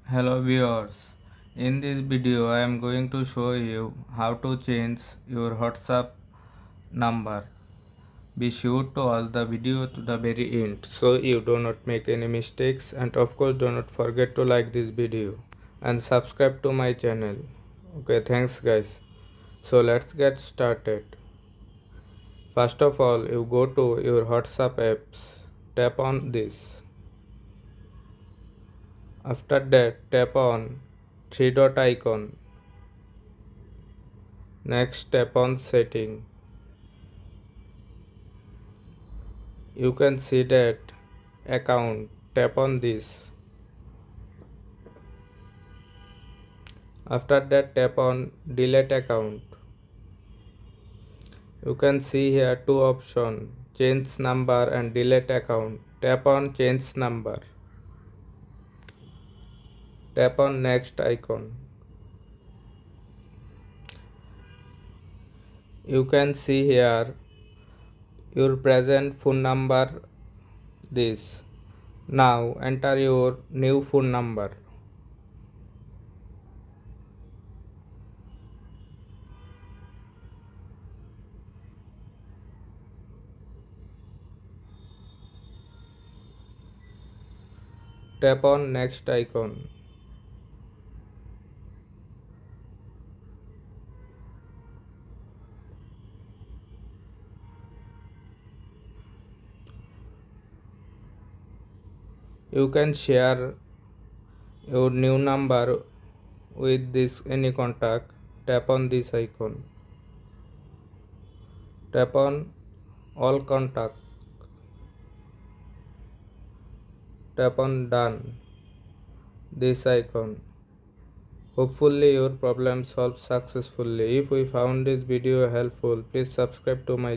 Hello viewers, in this video I am going to show you how to change your WhatsApp number. Be sure to watch the video to the very end so you do not make any mistakes, and of course do not forget to like this video and subscribe to my channel. Okay, thanks guys. So let's get started. First of all, you go to your WhatsApp apps, tap on this. After that, tap on three dot icon. Next, tap on setting. You can see that account. Tap on this. After that, tap on delete account. You can see here two options, change number and delete account. Tap on change number. Tap on next icon. You can see here your present phone number this. Now enter your new phone number. Tap on next icon. You can share your new number with this any contact. Tap on this icon. Tap on all contact. Tap on done this icon. Hopefully your problem solved successfully. If we found this video helpful, please subscribe to my